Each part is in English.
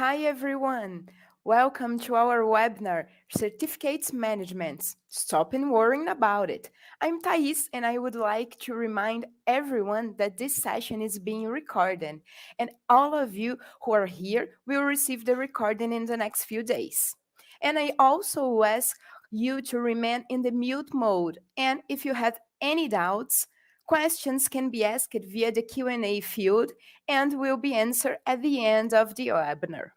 Hi everyone. Welcome to our webinar, Certificates Management. Stop and worrying about it. I'm Thais and I would like to remind everyone that this session is being recorded and all of you who are here will receive the recording in the next few days. And I also ask you to remain in the mute mode, and if you have any doubts, questions can be asked via the Q&A field and will be answered at the end of the webinar.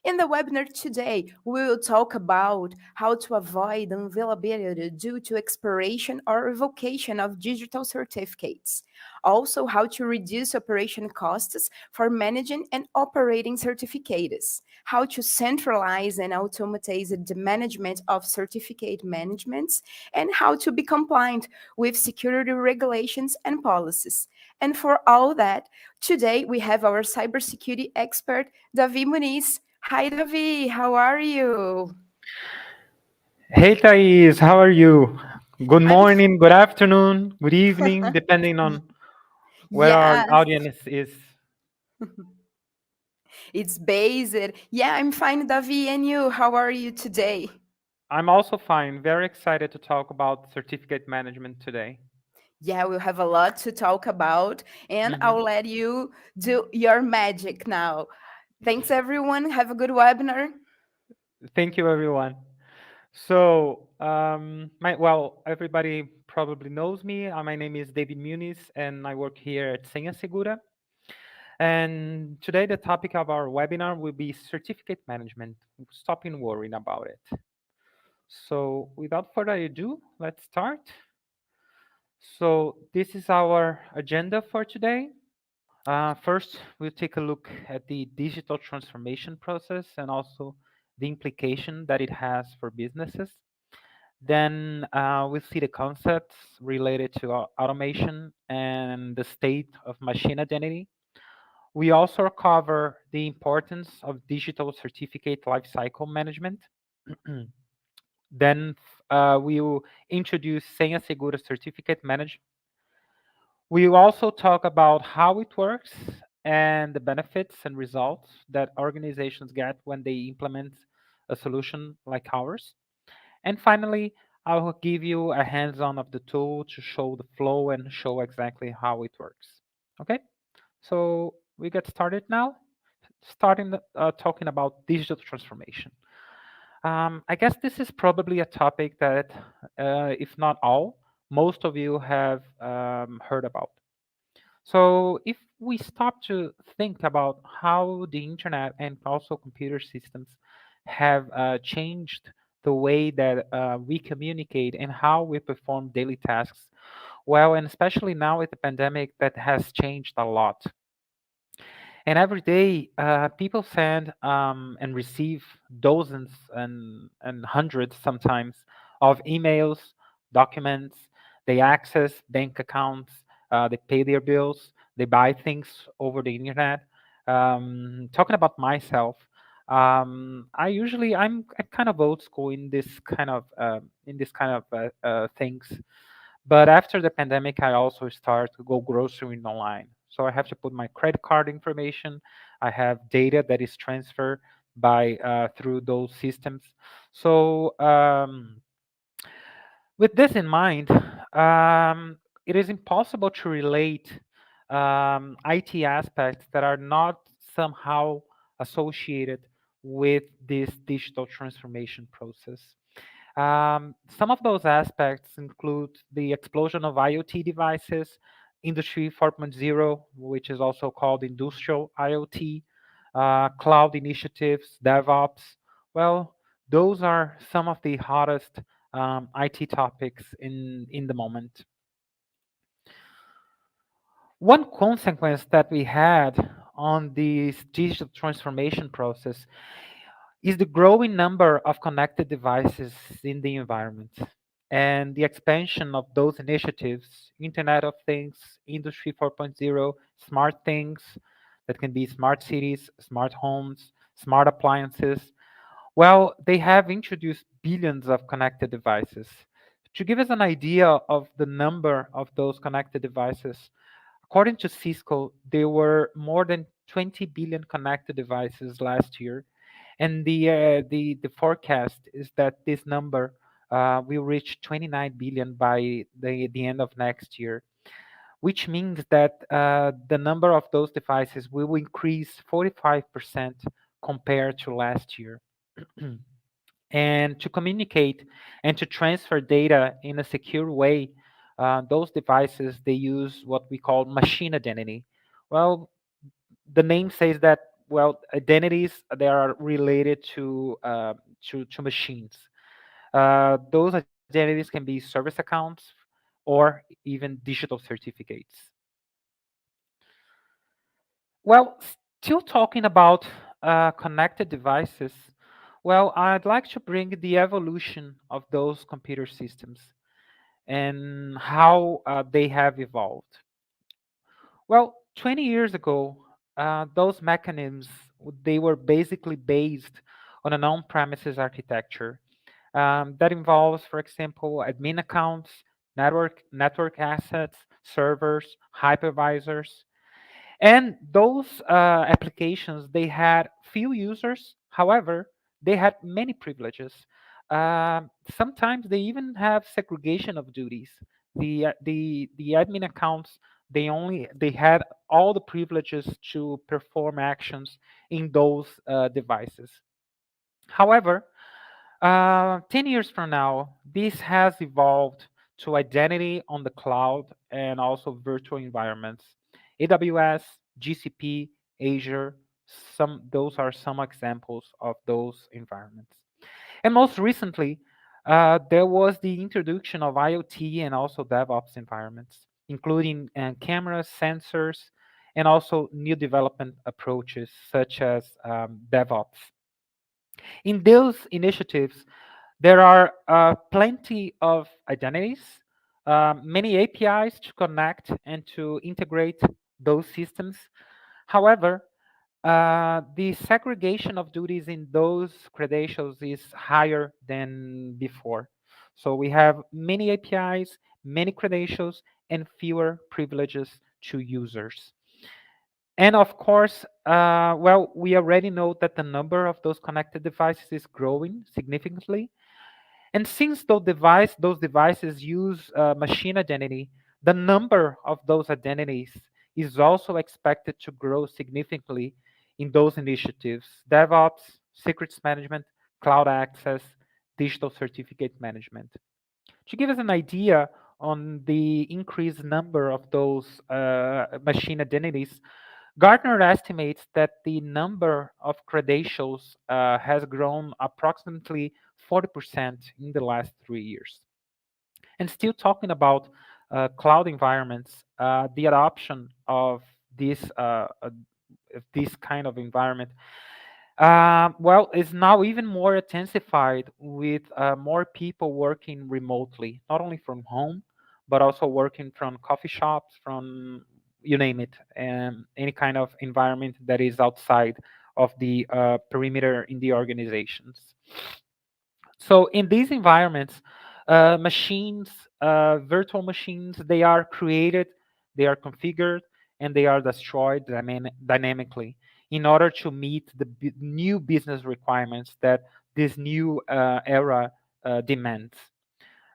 In the webinar today, we will talk about how to avoid unavailability due to expiration or revocation of digital certificates. Also, how to reduce operation costs for managing and operating certificates. How to centralize and automatize the management of certificate managements, and how to be compliant with security regulations and policies. And for all that, today we have our cybersecurity expert, Davi Muniz. Hi, Davi. How are you? Hey Thais, how are you? Good I'm morning, good afternoon, good evening, depending on where our yes, audience is. it's based. Yeah, I'm fine, Davi. And you? How are you today? I'm also fine, very excited to talk about certificate management today. Yeah, we'll have a lot to talk about, and Mhm. I'll let you do your magic now. Thanks, everyone. Have a good webinar. Thank you, everyone. Everybody probably knows me. My name is David Muniz, and I work here at Senha Segura. And today, the topic of our webinar will be certificate management. Stopping worrying about it. So, without further ado, let's start. So this is our agenda for today. First, we'll take a look at the digital transformation process and also the implication that it has for businesses. Then we'll see the concepts related to automation and the state of machine identity. We also cover the importance of digital certificate lifecycle management. Then we will introduce Senha Segura certificate management. We will also talk about how it works and the benefits and results that organizations get when they implement a solution like ours. And finally, I will give you a hands-on of the tool to show the flow and show exactly how it works. Okay, so we get started now, starting talking about digital transformation. I guess this is probably a topic that, if not all, most of you have heard about. So, if we stop to think about how the internet and also computer systems have changed the way that we communicate and how we perform daily tasks, well, and especially now with the pandemic, that has changed a lot. And every day, people send and receive dozens and hundreds sometimes of emails, documents. They access bank accounts, they pay their bills, they buy things over the internet. Talking about myself, I'm kind of old school in this kind of things. But after the pandemic, I also start to go grocery online. So I have to put my credit card information. I have data that is transferred by through those systems. So with this in mind, it is impossible to relate IT aspects that are not somehow associated with this digital transformation process. Some of those aspects include the explosion of IoT devices, Industry 4.0, which is also called Industrial IoT, cloud initiatives, DevOps. Well, those are some of the hottest IT topics in the moment. One consequence that we had on this digital transformation process is the growing number of connected devices in the environment and the expansion of those initiatives, Internet of Things, Industry 4.0, smart things that can be smart cities, smart homes, smart appliances. Well, they have introduced billions of connected devices. To give us an idea of the number of those connected devices, according to Cisco, there were more than 20 billion connected devices last year, and the forecast is that this number will reach 29 billion by the end of next year, which means that the number of those devices will increase 45% compared to last year. And to communicate and to transfer data in a secure way, those devices, they use what we call machine identity. Well, the name says that, well, identities, they are related to machines. Those identities can be service accounts or even digital certificates. Well, still talking about connected devices, well, I'd like to bring the evolution of those computer systems and how they have evolved. Well, 20 years ago, those mechanisms, they were basically based on an on-premises architecture that involves, for example, admin accounts, network assets, servers, hypervisors, and those applications, they had few users. However, they had many privileges. Sometimes they even have segregation of duties. The admin accounts, they had all the privileges to perform actions in those devices. However, 10 years from now, this has evolved to identity on the cloud and also virtual environments. AWS, GCP, Azure, those are some examples of those environments. And most recently, there was the introduction of IoT and also DevOps environments, including cameras, sensors, and also new development approaches such as DevOps. In those initiatives, there are plenty of identities, many APIs to connect and to integrate those systems. However, the segregation of duties in those credentials is higher than before. So we have many APIs, many credentials, and fewer privileges to users. And of course, well, we already know that the number of those connected devices is growing significantly. And since those devices use machine identity, the number of those identities is also expected to grow significantly in those initiatives: DevOps, secrets management, cloud access, digital certificate management. To give us an idea on the increased number of those machine identities, Gartner estimates that the number of credentials has grown approximately 40% in the last 3 years. And still talking about cloud environments, the adoption of this kind of environment, well, is now even more intensified with more people working remotely, not only from home, but also working from coffee shops, from you name it, and any kind of environment that is outside of the perimeter in the organizations. So in these environments, machines, virtual machines, they are created, they are configured, and they are destroyed dynamically in order to meet the new business requirements that this new era demands.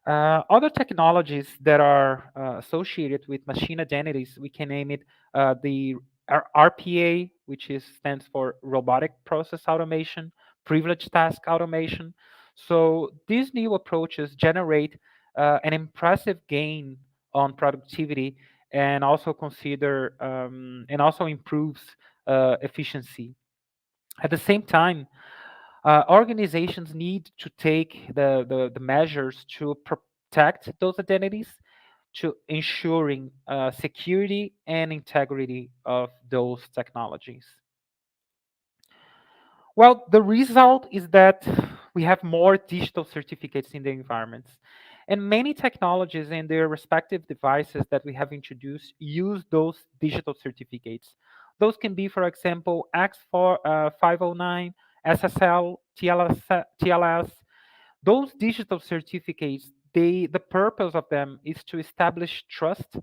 Other technologies that are associated with machine identities, we can name it the RPA, which stands for robotic process automation, privileged task automation. So these new approaches generate an impressive gain on productivity and also and also improves efficiency. At the same time, organizations need to take the measures to protect those identities, to ensuring security and integrity of those technologies. Well, the result is that we have more digital certificates in the environments. And many technologies and their respective devices that we have introduced use those digital certificates. Those can be, for example, X509, SSL, TLS. Those digital certificates, the purpose of them is to establish trust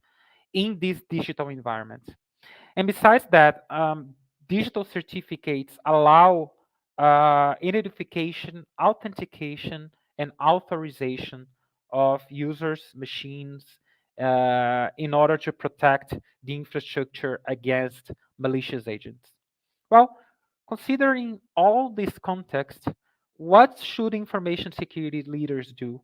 in this digital environment. And besides that, digital certificates allow identification, authentication, and authorization of users, machines, in order to protect the infrastructure against malicious agents. Well, considering all this context, what should information security leaders do?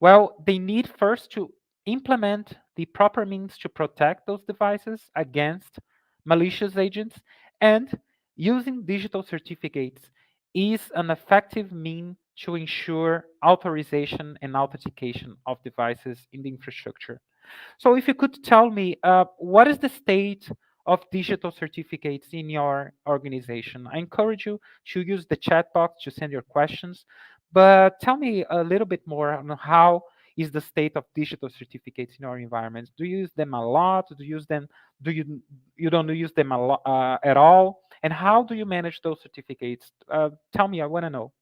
Well, they need first to implement the proper means to protect those devices against malicious agents, and using digital certificates is an effective mean to ensure authorization and authentication of devices in the infrastructure. So if you could tell me, what is the state of digital certificates in your organization? I encourage you to use the chat box to send your questions, but tell me a little bit more on how is the state of digital certificates in your environments. Do you use them a lot? Do you use them? Do you don't use them a lot at all? And how do you manage those certificates? Tell me, I want to know.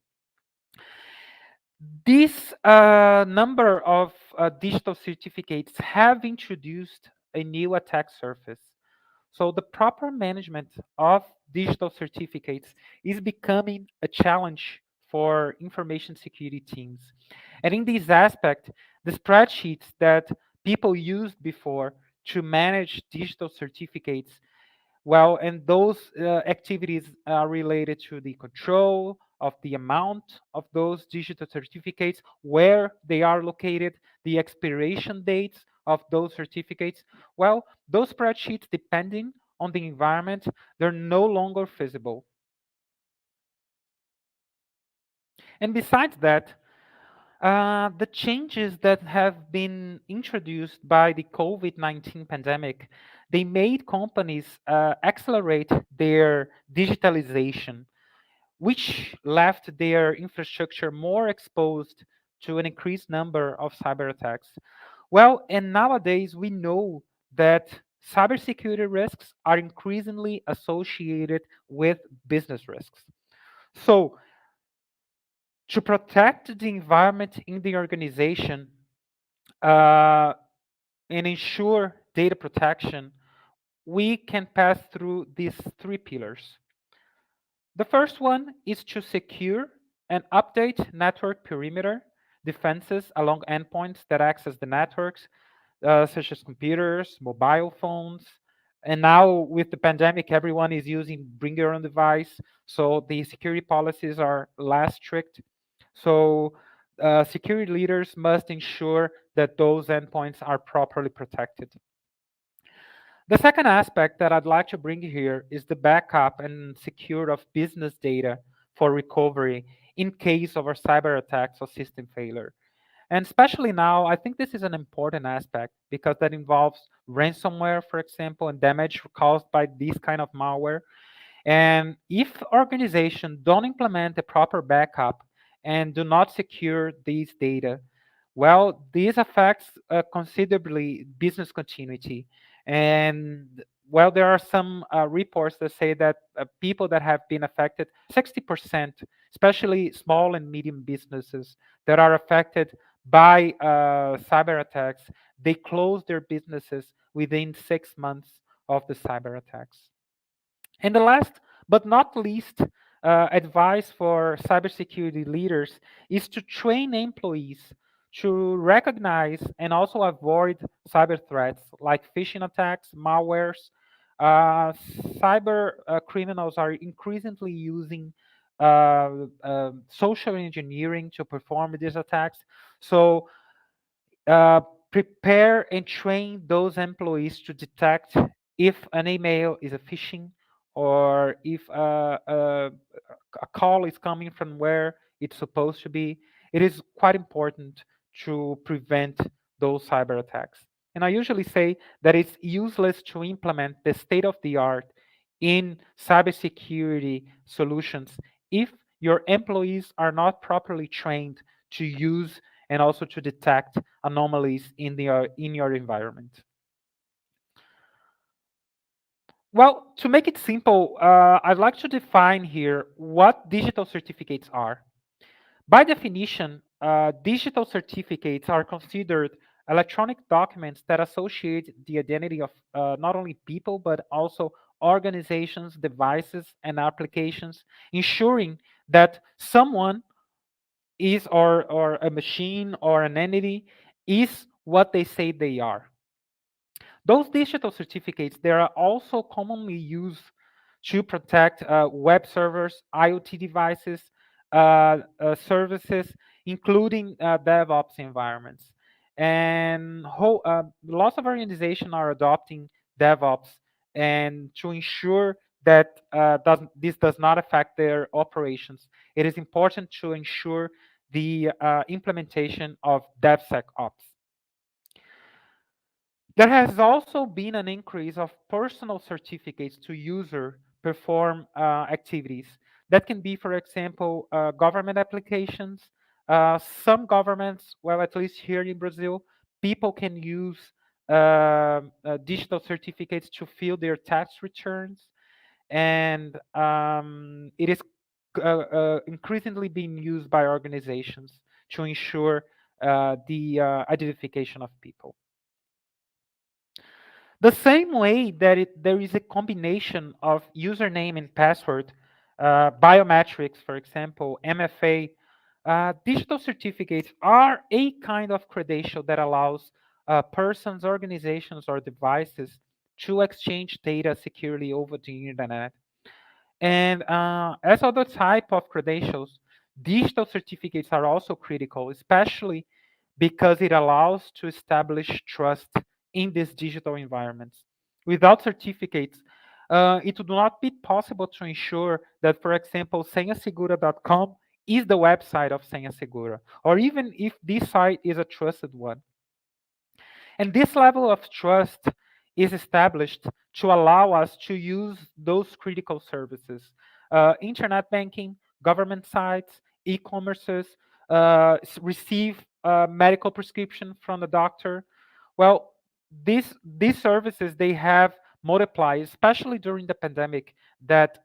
This number of digital certificates have introduced a new attack surface. So the proper management of digital certificates is becoming a challenge for information security teams. And in this aspect, the spreadsheets that people used before to manage digital certificates, well, and those activities are related to the control of the amount of those digital certificates, where they are located, the expiration dates of those certificates. Well, those spreadsheets, depending on the environment, they're no longer feasible. And besides that, the changes that have been introduced by the COVID-19 pandemic, they made companies accelerate their digitalization, which left their infrastructure more exposed to an increased number of cyber attacks. Well, and nowadays we know that cybersecurity risks are increasingly associated with business risks. So, to protect the environment in the organization, uh, and ensure data protection, we can pass through these three pillars. The first one is to secure and update network perimeter defenses along endpoints that access the networks, such as computers, mobile phones. And now, with the pandemic, everyone is using bring your own device, so the security policies are less strict. So, security leaders must ensure that those endpoints are properly protected. The second aspect that I'd like to bring here is the backup and secure of business data for recovery in case of a cyber attacks or system failure. And especially now, I think this is an important aspect because that involves ransomware, for example, and damage caused by this kind of malware. And if organizations don't implement a proper backup and do not secure these data, well, this affects considerably business continuity. And well, there are some reports that say that people that have been affected, 60%, especially small and medium businesses that are affected by cyber attacks, they close their businesses within 6 months of the cyber attacks. And the last but not least advice for cybersecurity leaders is to train employees to recognize and also avoid cyber threats like phishing attacks, malwares. Uh, Cyber criminals are increasingly using social engineering to perform these attacks. So uh, prepare and train those employees to detect if an email is a phishing, or if a call is coming from where it's supposed to be. It is quite important to prevent those cyber attacks. And I usually say that it's useless to implement the state of the art in cybersecurity solutions if your employees are not properly trained to use and also to detect anomalies in your environment. Well, to make it simple, I'd like to define here what digital certificates are. By definition, digital certificates are considered electronic documents that associate the identity of not only people but also organizations, devices, and applications, ensuring that someone is, or a machine or an entity is what they say they are. Those digital certificates, they are also commonly used to protect web servers, IoT devices, services, including DevOps environments. And lots of organizations are adopting DevOps and to ensure that this does not affect their operations. It is important to ensure the implementation of DevSecOps. There has also been an increase of personal certificates to user perform activities. That can be, for example, government applications. Some governments, well, at least here in Brazil, people can use digital certificates to fill their tax returns, and it is increasingly being used by organizations to ensure the identification of people. The same way that there is a combination of username and password, biometrics, for example, MFA, digital certificates are a kind of credential that allows persons, organizations, or devices to exchange data securely over the internet. And as other type of credentials, digital certificates are also critical, especially because it allows to establish trust in these digital environments. Without certificates, it would not be possible to ensure that, for example, senhasegura.com is the website of Senha Segura, or even if this site is a trusted one. And this level of trust is established to allow us to use those critical services, internet banking, government sites, e-commerces, receive medical prescription from the doctor. Well, these services, they have multiplied, especially during the pandemic, that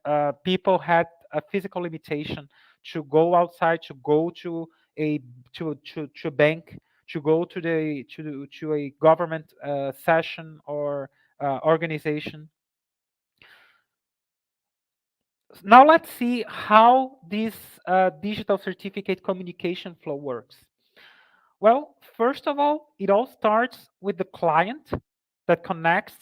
people had a physical limitation to go outside, to go to a to a bank, to go to to a government session or organization. Now let's see how this digital certificate communication flow works. Well, first of all, it all starts with the client that connects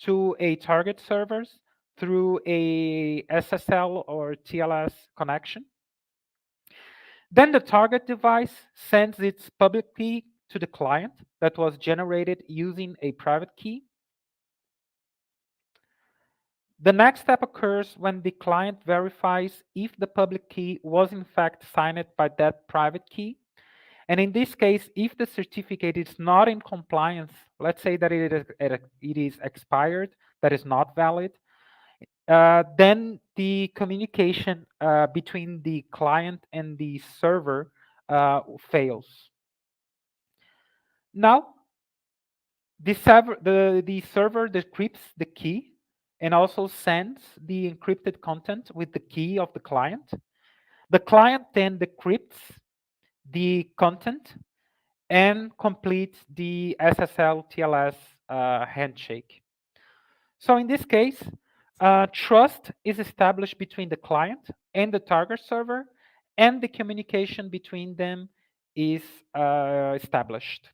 to a target servers through a SSL or TLS connection. Then the target device sends its public key to the client that was generated using a private key. The next step occurs when the client verifies if the public key was in fact signed by that private key. And in this case, if the certificate is not in compliance, let's say that it is expired, that is not valid, then the communication between the client and the server fails. Now, the server decrypts the key and also sends the encrypted content with the key of the client. The client then decrypts the content and completes the SSL TLS handshake. So in this case, trust is established between the client and the target server, and the communication between them is established.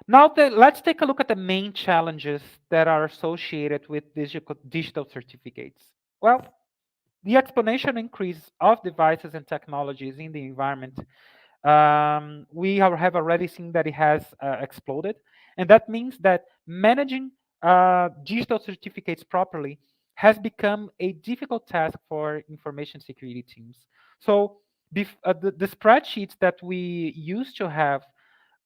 Now, let's take a look at the main challenges that are associated with digital certificates. Well, the exponential increase of devices and technologies in the environment, we have already seen that it has exploded. And that means that managing digital certificates properly has become a difficult task for information security teams. So the spreadsheets that we used to have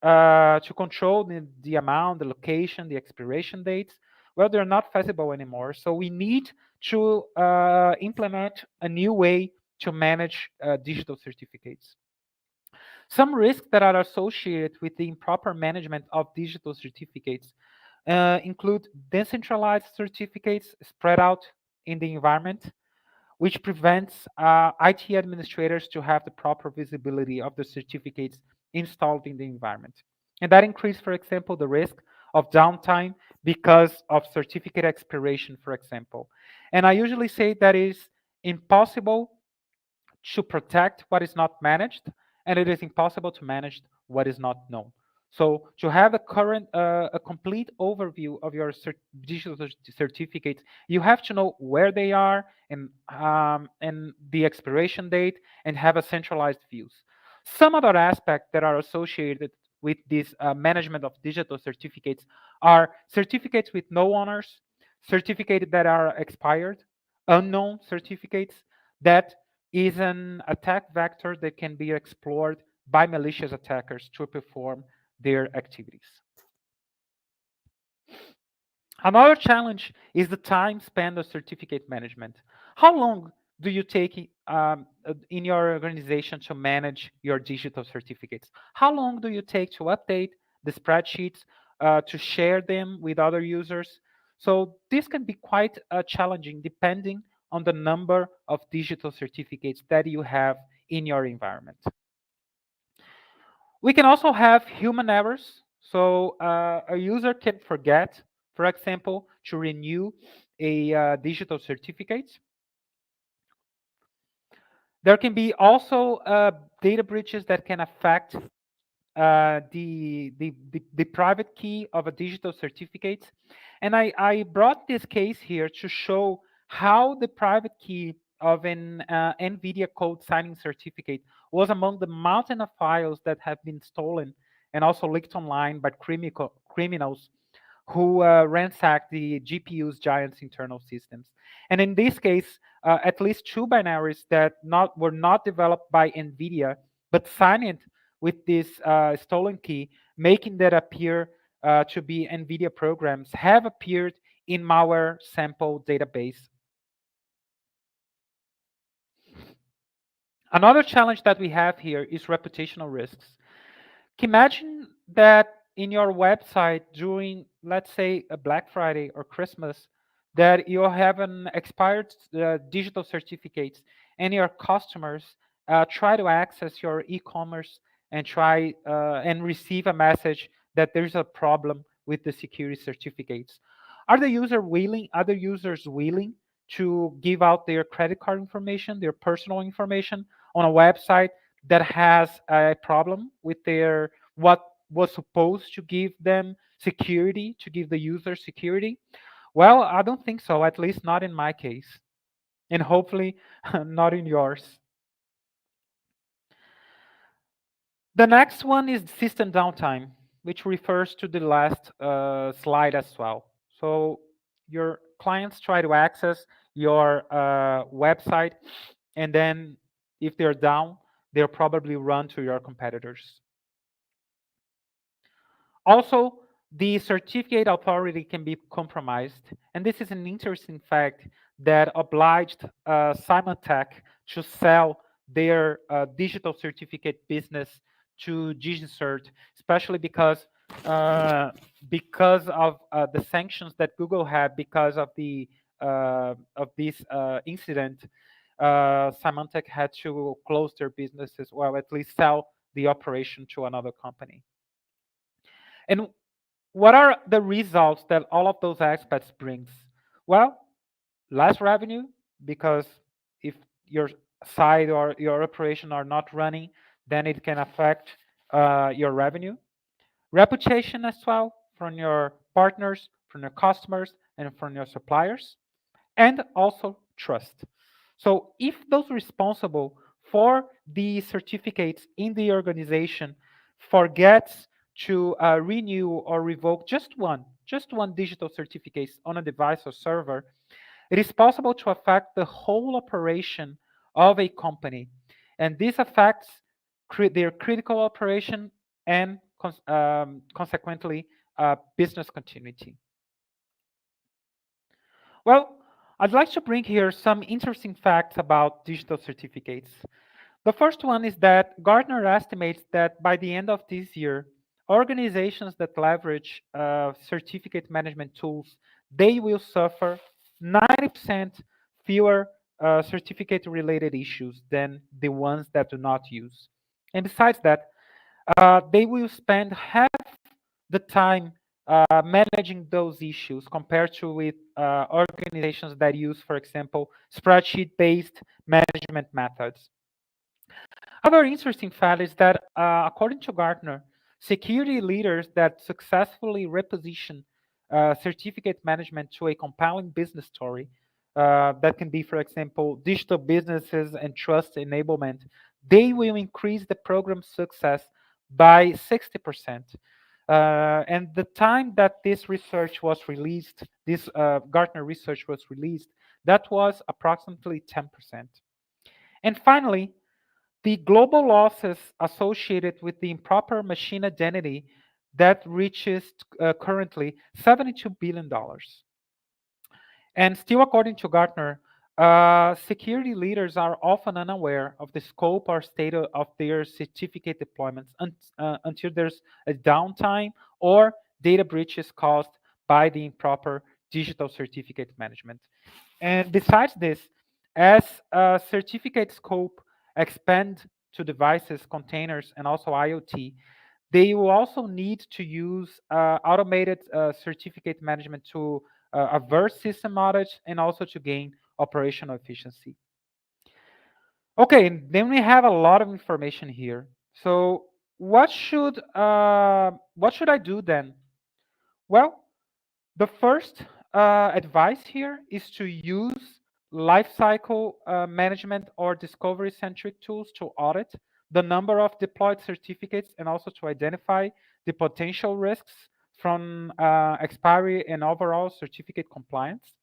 to control the amount, the location, the expiration dates, well, they're not feasible anymore. So we need to implement a new way to manage digital certificates. Some risks that are associated with the improper management of digital certificates include decentralized certificates spread out in the environment, which prevents IT administrators to have the proper visibility of the certificates installed in the environment. And that increases, for example, the risk of downtime because of certificate expiration, for example. And I usually say that is impossible to protect what is not managed, and it is impossible to manage what is not known. So to have a complete overview of your digital certificates, you have to know where they are and the expiration date, and have a centralized views. Some other aspects that are associated with this management of digital certificates are certificates with no owners, certificates that are expired, unknown certificates that is an attack vector that can be explored by malicious attackers to perform their activities. Another challenge is the time spent on certificate management. How long do you take in your organization to manage your digital certificates? How long do you take to update the spreadsheets, to share them with other users? So this can be quite challenging depending on the number of digital certificates that you have in your environment. We can also have human errors. So a user can forget, for example, to renew a digital certificate. There can be also data breaches that can affect the private key of a digital certificate. And I brought this case here to show how the private key of an NVIDIA code signing certificate was among the mountain of files that have been stolen and also leaked online by criminals who ransacked the GPU's giant's internal systems. And in this case, at least two binaries that were not developed by NVIDIA, but signed with this stolen key, making that appear to be NVIDIA programs, have appeared in malware sample database. Another challenge that we have here is reputational risks. Imagine that in your website during, let's say, a Black Friday or Christmas, that you have an expired digital certificates, and your customers try to access your e-commerce and try and receive a message that there's a problem with the security certificates. Are the users willing to give out their credit card information, their personal information on a website that has a problem with their what was supposed to give them security, to give the user security? Well, I don't think so, at least not in my case, and hopefully not in yours. The next one is system downtime, which refers to the last slide as well. So your clients try to access your website, and then if they're down, they'll probably run to your competitors. Also, the certificate authority can be compromised, and this is an interesting fact that obliged Symantec to sell their digital certificate business to DigiCert, especially because of the sanctions that Google had because of this incident. Symantec had to close their businesses, well, at least sell the operation to another company. And what are the results that all of those aspects brings? Well, less revenue, because if your site or your operation are not running, then it can affect your revenue. Reputation as well from your partners, from your customers, and from your suppliers, and also trust. So if those responsible for the certificates in the organization forgets to renew or revoke just one digital certificate on a device or server, it is possible to affect the whole operation of a company. And this affects their critical operation and consequently business continuity. Well, I'd like to bring here some interesting facts about digital certificates. The first one is that Gartner estimates that by the end of this year, organizations that leverage certificate management tools, they will suffer 90% fewer certificate-related issues than the ones that do not use. And besides that, they will spend half the time managing those issues compared to with organizations that use, for example, spreadsheet-based management methods. Another interesting fact is that, according to Gartner, security leaders that successfully reposition certificate management to a compelling business story, that can be, for example, digital businesses and trust enablement, they will increase the program's success by 60%. And the time that this research was released, this Gartner research was released, that was approximately 10%. And finally, the global losses associated with the improper machine identity that reaches currently $72 billion. And still, according to Gartner, security leaders are often unaware of the scope or state of their certificate deployments until there's a downtime or data breaches caused by the improper digital certificate management. And besides this, as certificate scope expand to devices, containers, and also IoT, they will also need to use automated certificate management to avert system outage and also to gain operational efficiency. Okay, and then we have a lot of information here. So what should I do then? Well, the first advice here is to use lifecycle management or discovery centric tools to audit the number of deployed certificates and also to identify the potential risks from expiry and overall certificate compliance.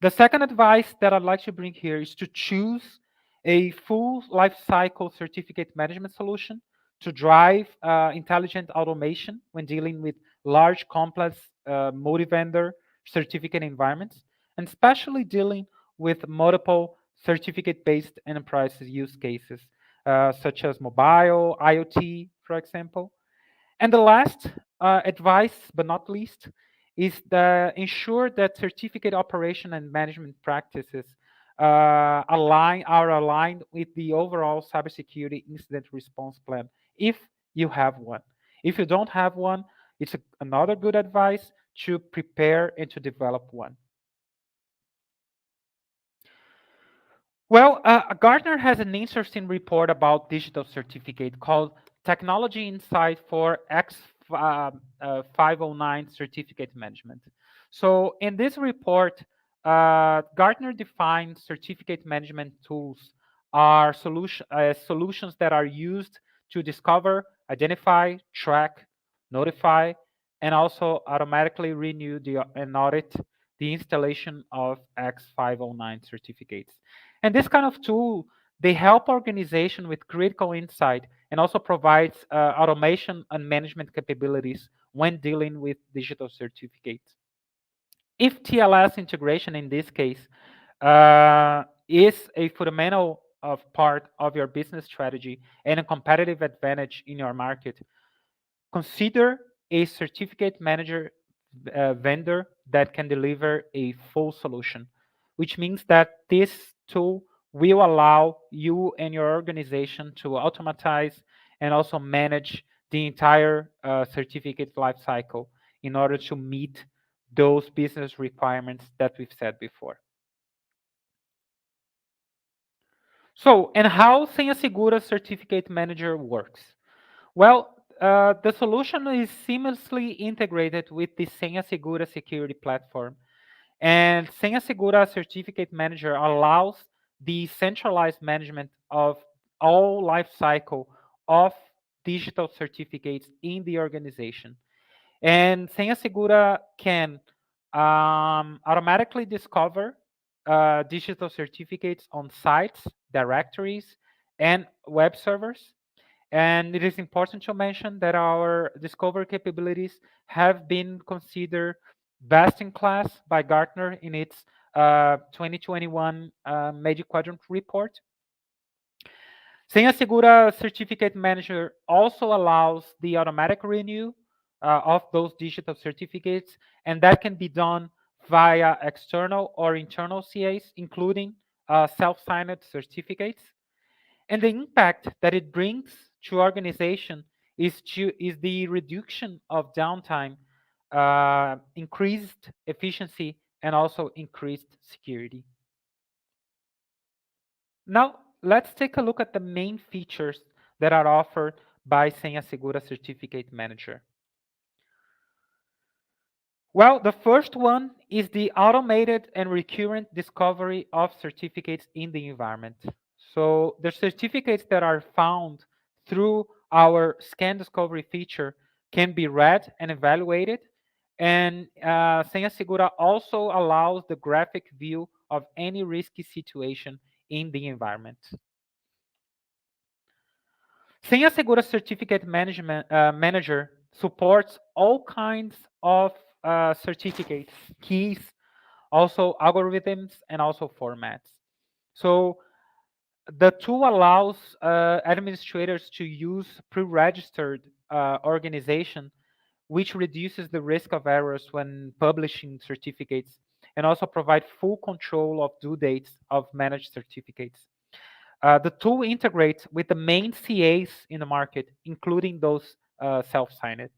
The second advice that I'd like to bring here is to choose a full lifecycle certificate management solution to drive intelligent automation when dealing with large, complex, multi-vendor certificate environments, and especially dealing with multiple certificate-based enterprise use cases, such as mobile, IoT, for example. And the last advice, but not least, is the ensure that certificate operation and management practices are aligned with the overall cybersecurity incident response plan, if you have one. If you don't have one, it's another good advice to prepare and to develop one. Well, Gartner has an interesting report about digital certificate called Technology Insight for X509 Certificate Management. So, in this report, Gartner defines certificate management tools are solutions that are used to discover, identify, track, notify, and also automatically renew and audit the installation of X509 certificates. And this kind of tool, they help organization with critical insight and also provides automation and management capabilities when dealing with digital certificates. If TLS integration in this case is a fundamental of part of your business strategy and a competitive advantage in your market, consider a certificate manager vendor that can deliver a full solution, which means that this tool will allow you and your organization to automatize and also manage the entire certificate lifecycle in order to meet those business requirements that we've said before. So, and how Senha Segura Certificate Manager works? Well, the solution is seamlessly integrated with the Senha Segura security platform. And Senha Segura Certificate Manager allows the centralized management of all lifecycle of digital certificates in the organization. And Senha Segura can automatically discover digital certificates on sites, directories, and web servers. And it is important to mention that our discovery capabilities have been considered best in class by Gartner in its 2021 Magic Quadrant report. Senha Segura Certificate Manager also allows the automatic renew of those digital certificates, and that can be done via external or internal CAs, including self-signed certificates. And the impact that it brings to organization is the reduction of downtime, increased efficiency, and also increased security. Now, let's take a look at the main features that are offered by Senha Segura Certificate Manager. Well, the first one is the automated and recurrent discovery of certificates in the environment. So the certificates that are found through our scan discovery feature can be read and evaluated. And Senha Segura also allows the graphic view of any risky situation in the environment. Senha Segura Certificate Manager supports all kinds of certificates, keys, also algorithms, and also formats. So the tool allows administrators to use pre-registered organization, which reduces the risk of errors when publishing certificates, and also provide full control of due dates of managed certificates. The tool integrates with the main CAs in the market, including those self-signed.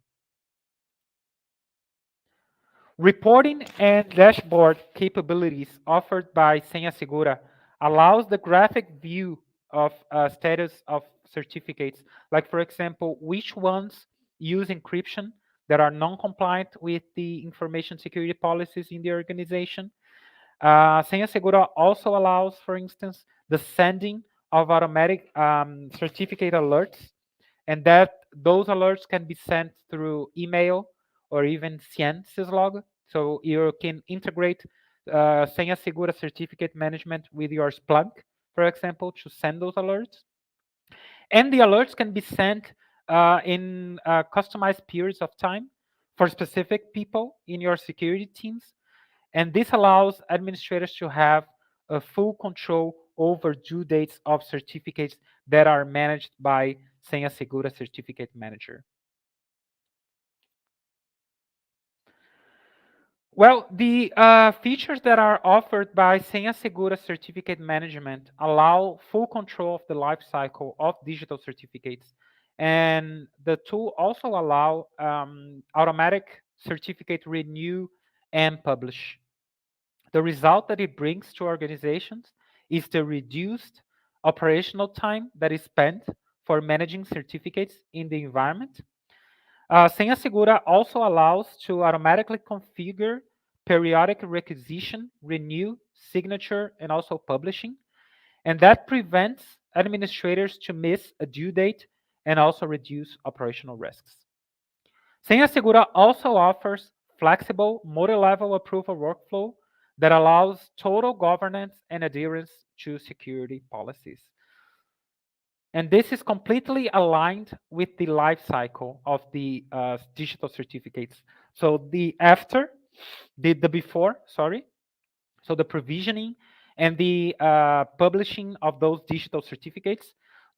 Reporting and dashboard capabilities offered by Senha Segura allows the graphic view of status of certificates, like for example, which ones use encryption that are non-compliant with the information security policies in the organization. Senha Segura also allows, for instance, the sending of automatic certificate alerts, and that those alerts can be sent through email or even CIEN syslog. So you can integrate Senha Segura certificate management with your Splunk, for example, to send those alerts. And the alerts can be sent in customized periods of time for specific people in your security teams. And this allows administrators to have a full control over due dates of certificates that are managed by Senha Segura Certificate Manager. Well, the features that are offered by Senha Segura Certificate Management allow full control of the life cycle of digital certificates. And the tool also allow automatic certificate renew and publish. The result that it brings to organizations is the reduced operational time that is spent for managing certificates in the environment. Senha Segura also allows to automatically configure periodic requisition, renew, signature, and also publishing. And that prevents administrators to miss a due date and also reduce operational risks. Senha Segura also offers flexible multi-level approval workflow that allows total governance and adherence to security policies. And this is completely aligned with the life cycle of the digital certificates. So the after, the before, sorry. So the provisioning and the publishing of those digital certificates.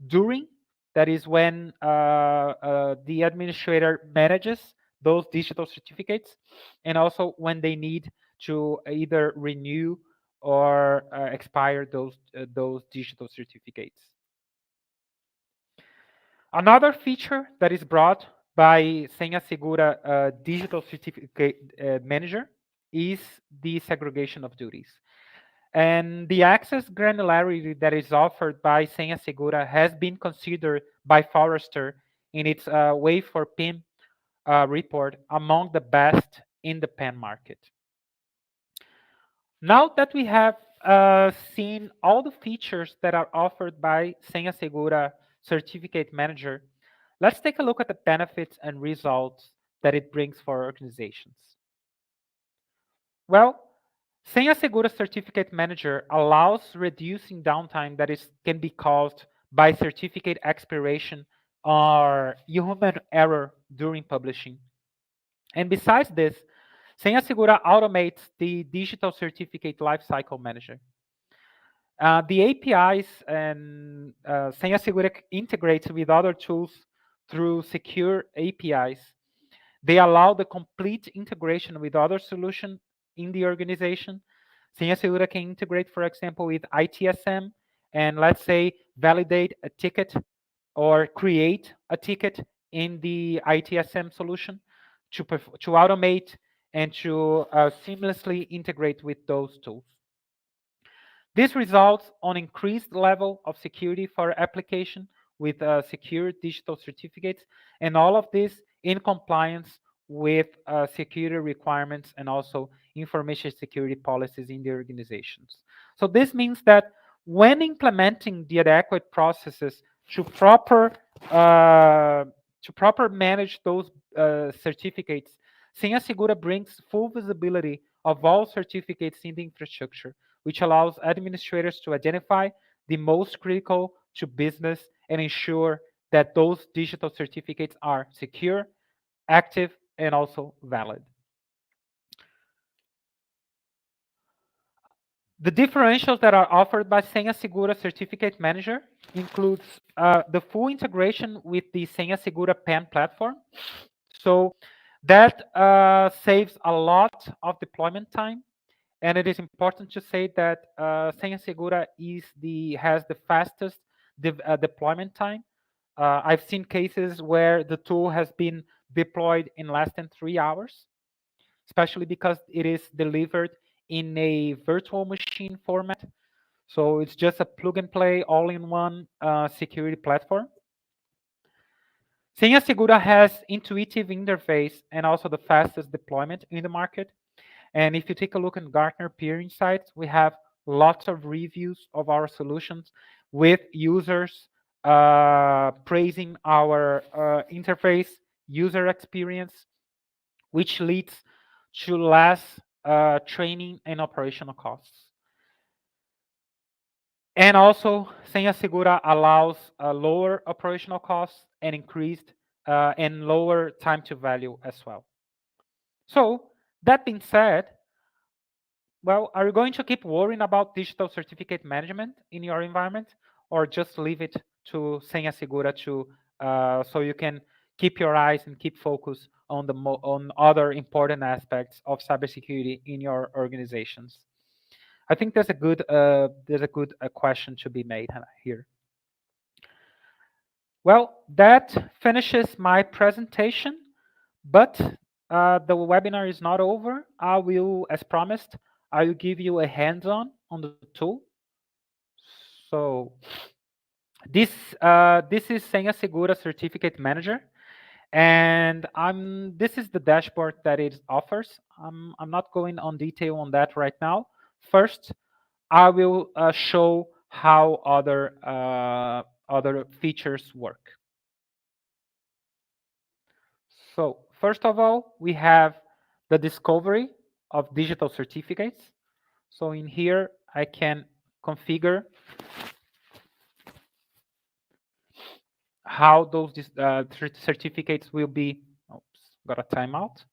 During, that is when the administrator manages those digital certificates, and also when they need to either renew or expire those digital certificates. Another feature that is brought by Senha Segura Digital Certificate Manager is the segregation of duties. And the access granularity that is offered by Senha Segura has been considered by Forrester in its Wave for PIM report among the best in the PAN market. Now that we have seen all the features that are offered by Senha Segura Certificate Manager, let's take a look at the benefits and results that it brings for organizations. Well, Senha Segura Certificate Manager allows reducing downtime that can be caused by certificate expiration or human error during publishing. And besides this, Senha Segura automates the digital certificate lifecycle manager. The APIs and Senha Segura integrates with other tools through secure APIs. They allow the complete integration with other solutions in the organization. Senha Segura can integrate, for example, with ITSM and let's say validate a ticket or create a ticket in the ITSM solution to automate and to seamlessly integrate with those tools. This results on increased level of security for application with secure digital certificates, and all of this in compliance with security requirements and also information security policies in the organizations. So this means that when implementing the adequate processes to proper uh, manage those certificates, Senha Segura brings full visibility of all certificates in the infrastructure, which allows administrators to identify the most critical to business and ensure that those digital certificates are secure, active, and also valid. The differentials that are offered by Senha Segura Certificate Manager includes the full integration with the Senha Segura PAN platform. So that saves a lot of deployment time. And it is important to say that Senha Segura has the fastest deployment time. I've seen cases where the tool has been deployed in less than 3 hours, especially because it is delivered in a virtual machine format. So it's just a plug and play all-in-one security platform. Senha Segura has intuitive interface and also the fastest deployment in the market. And if you take a look at Gartner Peer Insights, we have lots of reviews of our solutions with users praising our interface, user experience, which leads to less training and operational costs. And also, Senha Segura allows lower operational costs and increased and lower time to value as well. So, that being said, well, are you going to keep worrying about digital certificate management in your environment, or just leave it to Senha Segura to so you can keep your eyes and keep focus on on other important aspects of cybersecurity in your organizations? I think there's a good question to be made here. Well, that finishes my presentation, but the webinar is not over. I will, as promised, I will give you a hands-on the tool. So this is Senha Segura Certificate Manager, and this is the dashboard that it offers. I'm not going on detail on that right now. First, I will show how other features work. So first of all, we have the discovery of digital certificates. So in here, I can configure how those certificates will be. Oops, got a timeout.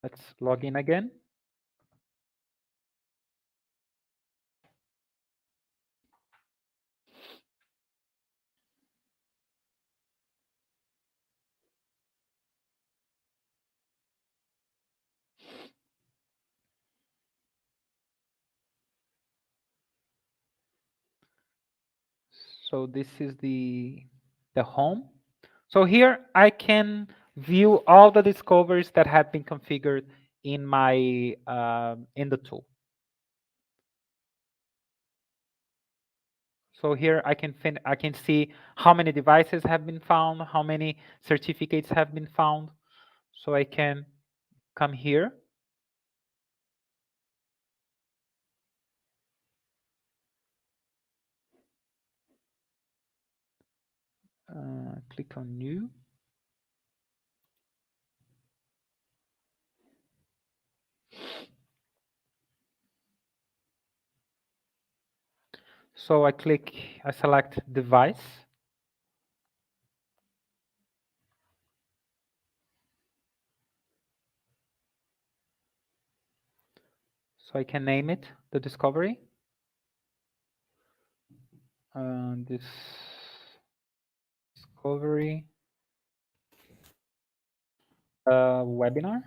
Let's log in again. So this is the home. So here I can view all the discoveries that have been configured in my in the tool. So here I can see how many devices have been found, how many certificates have been found. So I can come here. Click on new. So I select device. So I can name it the discovery. This discovery webinar.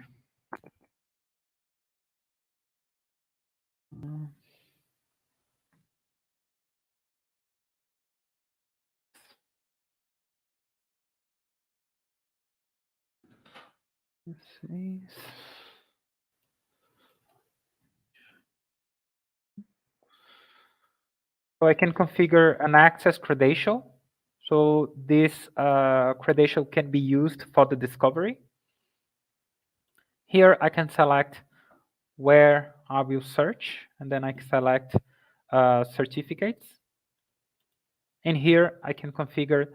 Let's see. So I can configure an access credential. So this credential can be used for the discovery. Here I can select where I will search, and then I can select certificates. And here I can configure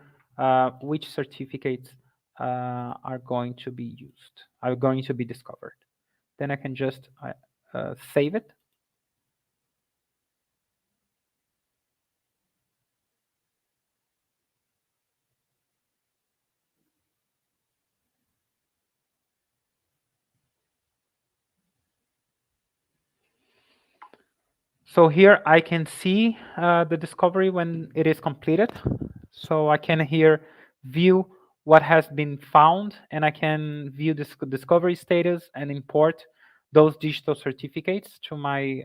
which certificates are going to be used, are going to be discovered. Then I can just save it. So here I can see the discovery when it is completed. So I can here view what has been found, and I can view this discovery status and import those digital certificates to my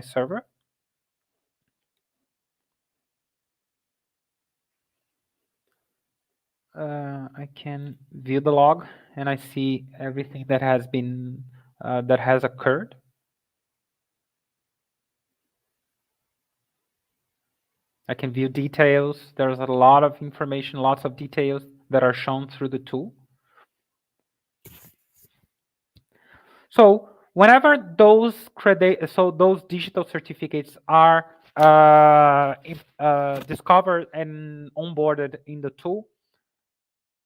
server. I can view the log, and I see everything that has been that has occurred. I can view details. There's a lot of information, lots of details that are shown through the tool. So whenever those those digital certificates are discovered and onboarded in the tool,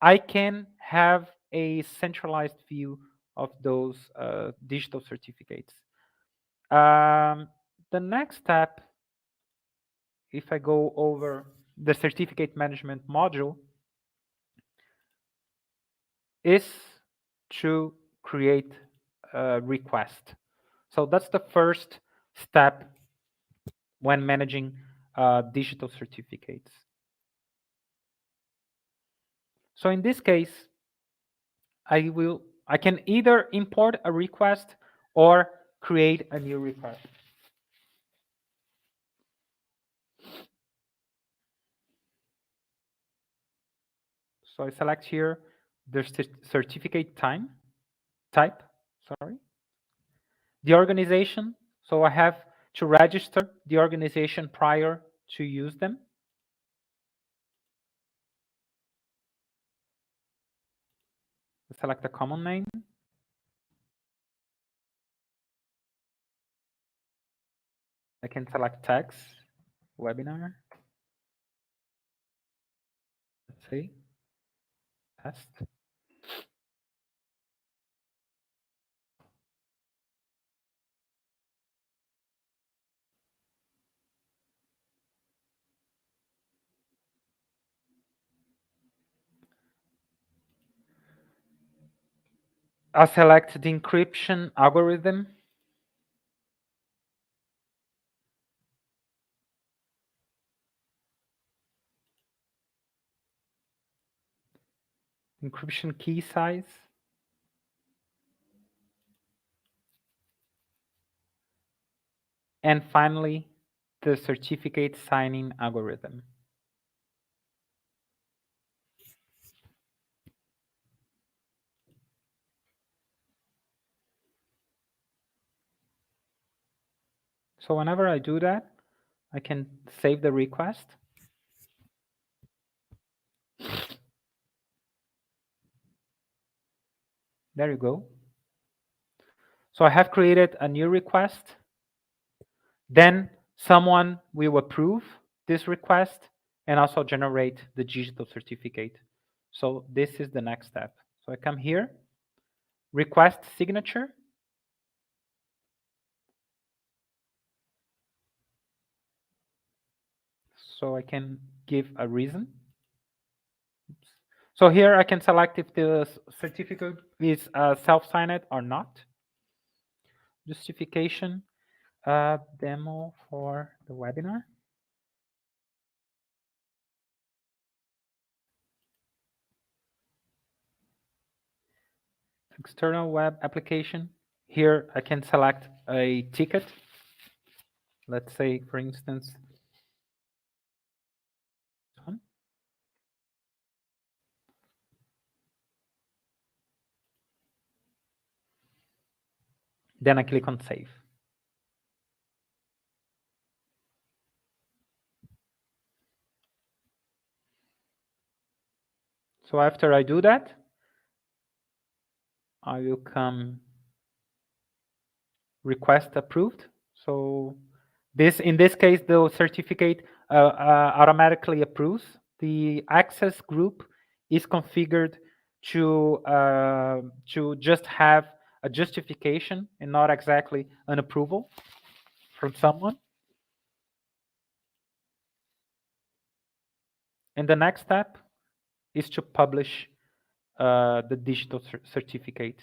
I can have a centralized view of those digital certificates. The next step, if I go over the certificate management module, is to create a request. So that's the first step when managing digital certificates. So in this case, I can either import a request or create a new request. So I select here the certificate type, sorry. The organization, so I have to register the organization prior to use them. Select a common name. I can select tags, webinar. Let's see, test. I'll select the encryption algorithm. Encryption key size. And finally, the certificate signing algorithm. So whenever I do that, I can save the request. There you go. So I have created a new request. Then someone will approve this request and also generate the digital certificate. So this is the next step. So I come here, request signature. So I can give a reason. So here I can select if the certificate is self-signed or not. Justification, demo for the webinar. External web application. Here I can select a ticket. Let's say, for instance, one. . Then I click on save. So after I do that, I will come request approved. So in this case, the certificate automatically approves. The access group is configured to just have a justification and not exactly an approval from someone. And the next step is to publish the digital certificate.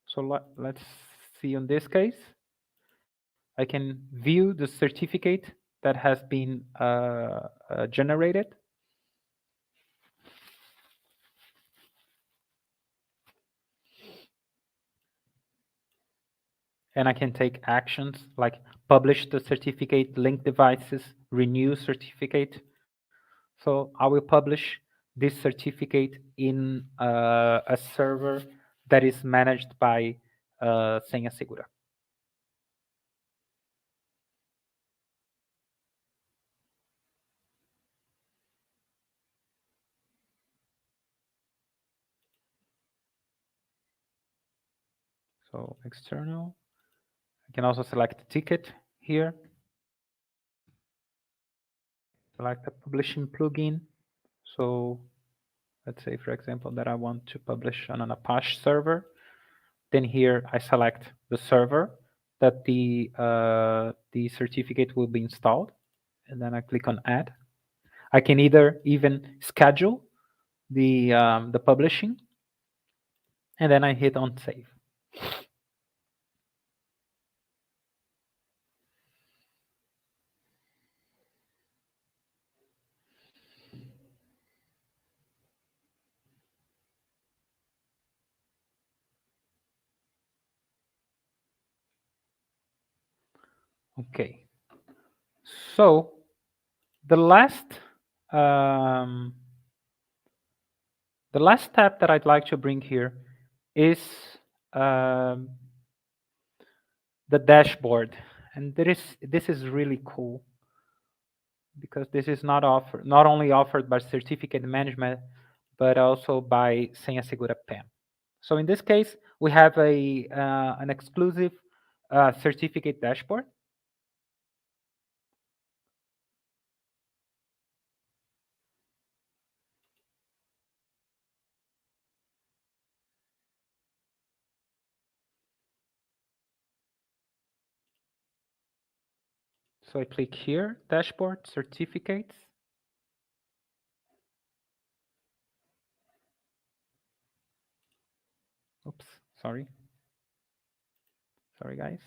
So let's see on this case. I can view the certificate that has been generated. And I can take actions like publish the certificate, link devices, renew certificate. So I will publish this certificate in a server that is managed by Senha Segura. So external. I can also select the ticket here. Select the publishing plugin. So let's say, for example, that I want to publish on an Apache server. Then here I select the server that the certificate will be installed, and then I click on add. I can either even schedule the publishing, and then I hit on save. Okay. So the last um, step that I'd like to bring here is um, the dashboard, and this is really cool because this is not only offered by certificate management but also by Senha Segura PAM. So in this case, we have an exclusive certificate dashboard. So I click here, dashboard, certificates. Oops, sorry. Sorry, guys.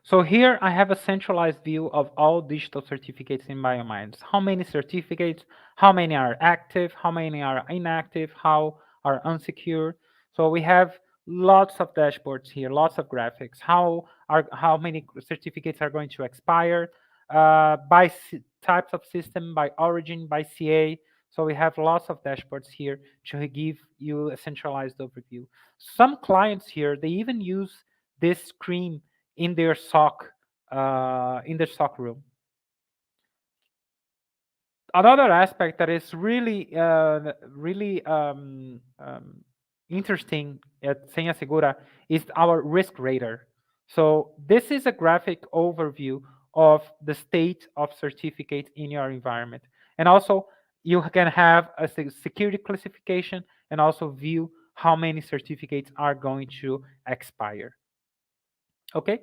So here I have a centralized view of all digital certificates in BioMinds. How many certificates, how many are active, how many are inactive, how are unsecured. So we have lots of dashboards here, lots of graphics. How many certificates are going to expire by types of system, by origin, by CA. So we have lots of dashboards here to give you a centralized overview. Some clients here, they even use this screen in their SOC room. Another aspect that is really interesting at Senha Segura is our risk radar. So this is a graphic overview of the state of certificate in your environment, and also you can have a security classification and also view how many certificates are going to expire. Okay.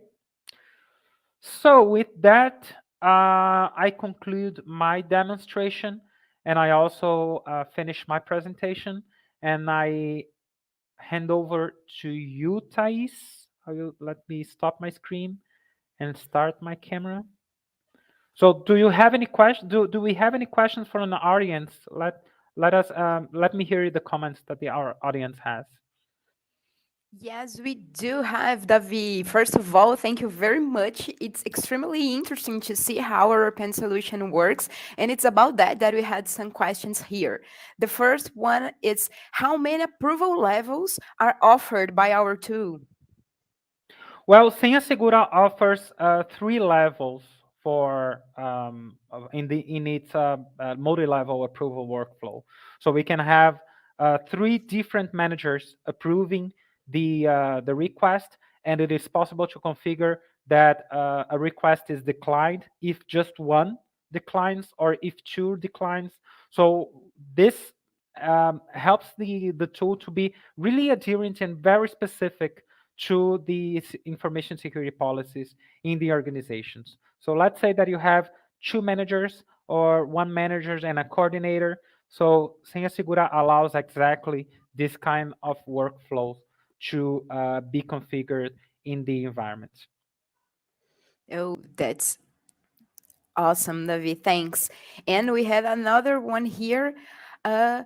So with that, I conclude my demonstration, and I also finish my presentation, and I hand over to you, Thais. Let me stop my screen and start my camera. So do you have any questions? Do we have any questions from the audience? Let me hear the comments that our audience has. Yes, we do have, Davi. First of all, thank you very much. It's extremely interesting to see how our pen solution works, and it's about that we had some questions here. The first one is how many approval levels are offered by our tool? Well, Senha Segura offers three levels for in its multi-level approval workflow. So we can have three different managers approving the request, and it is possible to configure that a request is declined if just one declines or if two declines. So this helps the tool to be really adherent and very specific to the information security policies in the organizations. So let's say that you have two managers or one manager and a coordinator. So Senha Segura allows exactly this kind of workflows to be configured in the environment. Oh, that's awesome, Davi. Thanks. And we had another one here. Uh,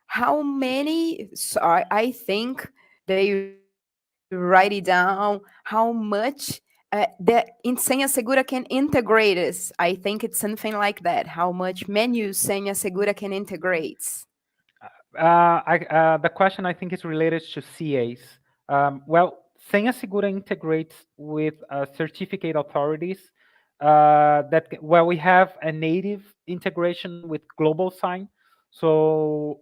how many? So I think they write it down. How much the Senha Segura can integrate us? I think it's something like that. How much menus Senha Segura can integrate? The question I think is related to CAs. Well, Senha Segura integrates with certificate authorities where we have a native integration with global sign. So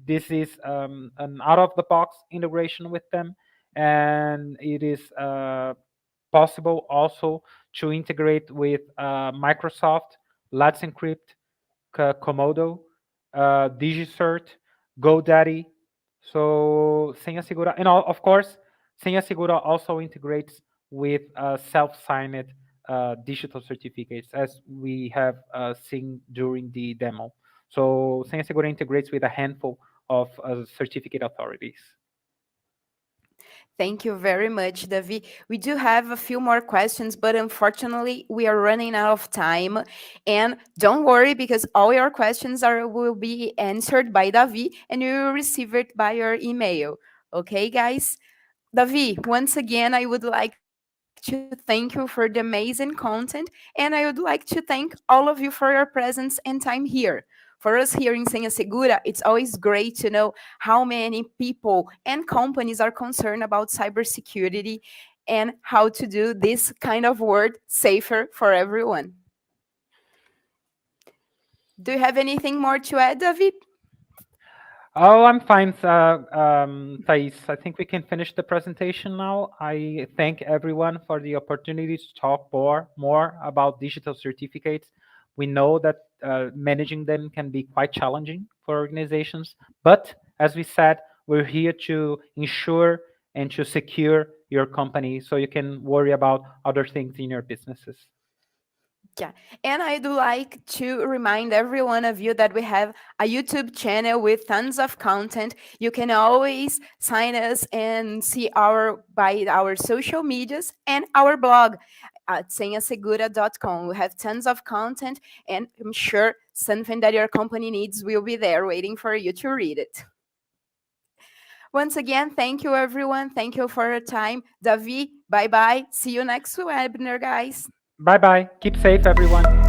this is an out-of-the-box integration with them, and it is possible also to integrate with Microsoft, Let's Encrypt, Komodo, DigiCert, GoDaddy. So Senha Segura, and of course, Senha Segura also integrates with self-signed digital certificates, as we have seen during the demo. So Senha Segura integrates with a handful of certificate authorities. Thank you very much, Davi. We do have a few more questions, but unfortunately, we are running out of time. And don't worry, because all your questions will be answered by Davi, and you will receive it by your email. Okay, guys? Davi, once again, I would like to thank you for the amazing content, and I would like to thank all of you for your presence and time here. For us here in Senha Segura, it's always great to know how many people and companies are concerned about cybersecurity and how to do this kind of work safer for everyone. Do you have anything more to add, David? Oh, I'm fine, Thais. I think we can finish the presentation now. I thank everyone for the opportunity to talk more about digital certificates. We know that managing them can be quite challenging for organizations, but as we said, we're here to ensure and to secure your company so you can worry about other things in your businesses. Yeah, and I'd like to remind every one of you that we have a YouTube channel with tons of content. You can always sign us and see our social medias and our blog at senhasegura.com. We have tons of content, and I'm sure something that your company needs will be there waiting for you to read it. Once again, thank you, everyone. Thank you for your time. Davi, bye bye. See you next webinar, guys. Bye bye. Keep safe, everyone.